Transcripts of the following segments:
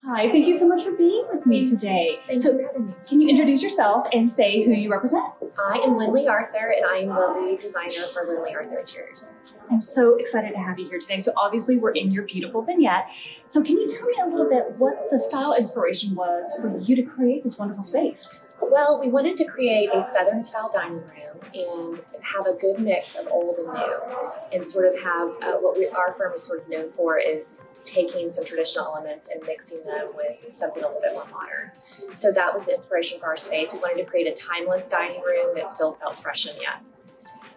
Hi, thank you so much for being with me today. Thanks for having me. Can you introduce yourself and say who you represent? I am Lindley Arthur, and I am the lead designer for Lindley Arthur Interiors. I'm so excited to have you here today. So obviously we're in your beautiful vignette. So can you tell me a little bit what the style inspiration was for you to create this wonderful space? Well, we wanted to create a Southern style dining room and have a good mix of old and new, and sort of have our firm is sort of known for is taking some traditional elements and mixing them with something a little bit more modern. So that was the inspiration for our space. We wanted to create a timeless dining room that still felt fresh and young.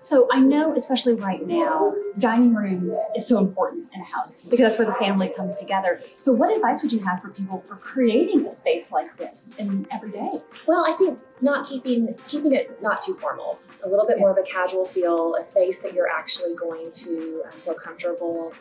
So I know, especially right now, dining room is so important in a house because that's where the family comes together. So what advice would you have for people for creating a space like this in every day? Well, I think keeping it not too formal, a little bit more of a casual feel, a space that you're actually going to feel comfortable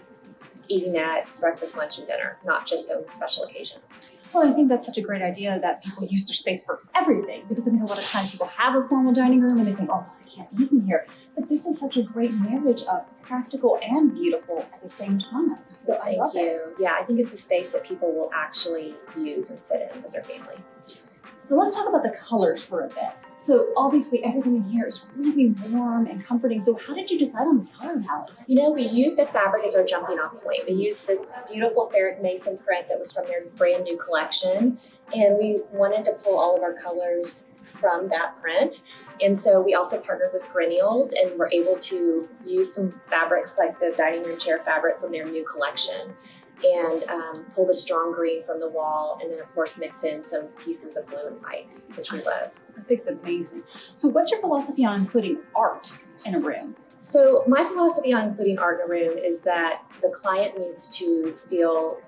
eating at breakfast, lunch, and dinner, not just on special occasions. Well, I think that's such a great idea that people use their space for everything, because I think a lot of times people have a formal dining room and they think, oh, I can't eat in here. But this is such a great marriage of practical and beautiful at the same time. So I love it. Yeah, I think it's a space that people will actually use and sit in with their family. So let's talk about the colors for a bit. So obviously everything in here is really warm and comforting. So how did you decide on this color palette? You know, we used a fabric as our jumping off point. We used this beautiful ferric mason print that was from their brand new collection. And we wanted to pull all of our colors from that print. And so we also partnered with perennials and were able to use some fabrics like the dining room chair fabric from their new collection and pull the strong green from the wall, and then of course mix in some pieces of blue and white, which we love. I think it's amazing. So what's your philosophy on including art in a room? So my philosophy on including art in a room is that the client needs to feel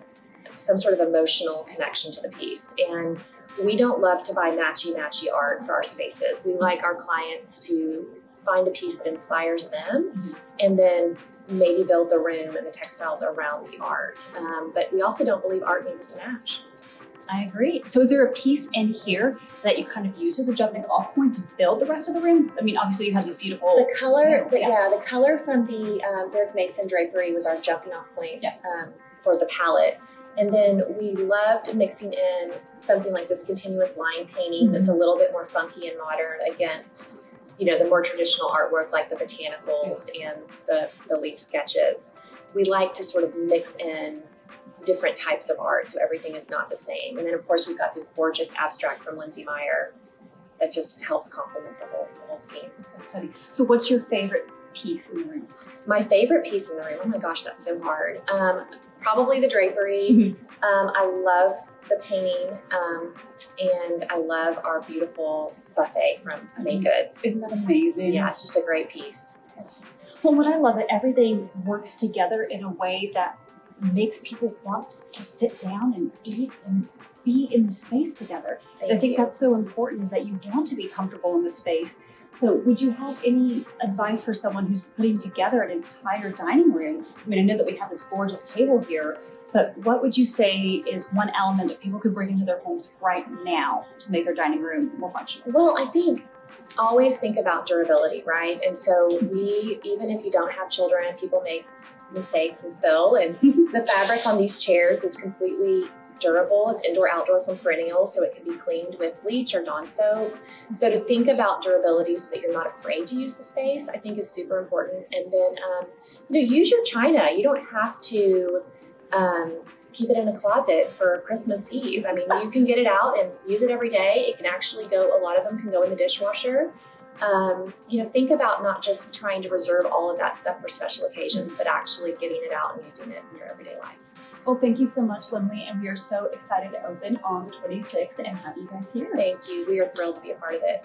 some sort of emotional connection to the piece. And we don't love to buy matchy art for our spaces. We like our clients to find a piece that inspires them and then maybe build the room and the textiles around the art. But we also don't believe art needs to match. I agree. So is there a piece in here that you kind of used as a jumping off point to build the rest of the room? I mean, obviously you have this beautiful... The color, the color from the Ferric Mason drapery was our jumping off point for the palette. And then we loved mixing in something like this continuous line painting that's a little bit more funky and modern against, you know, the more traditional artwork like the botanicals and the leaf sketches. We like to sort of mix in different types of art so everything is not the same. And then of course we've got this gorgeous abstract from Lindsay Meyer that just helps complement the whole scheme. That's so exciting. So what's your favorite piece in the room? My favorite piece in the room, oh my gosh, that's so hard. Probably the drapery. I love the painting, and I love our beautiful buffet from Made Goods. Isn't that amazing? Yeah, it's just a great piece. Well, what I love is everything works together in a way that makes people want to sit down and eat and be in the space together. And I think that's so important, is that you want to be comfortable in the space. So would you have any advice for someone who's putting together an entire dining room? I mean, I know that we have this gorgeous table here, but what would you say is one element that people could bring into their homes right now to make their dining room more functional? Well, I think always think about durability, right? And so even if you don't have children and people make mistakes and spill, and the fabric on these chairs is completely durable. It's indoor outdoor from perennials, so it can be cleaned with bleach or Dawn soap. So to think about durability so that you're not afraid to use the space, I think is super important. And then use your china. You don't have to keep it in a closet for Christmas Eve. I mean, you can get it out and use it every day. It can actually go, a lot of them can go in the dishwasher. Think about not just trying to reserve all of that stuff for special occasions, but actually getting it out and using it in your everyday life. Well, thank you so much, Lindley, and we are so excited to open on the 26th and have you guys here. Thank you. We are thrilled to be a part of it.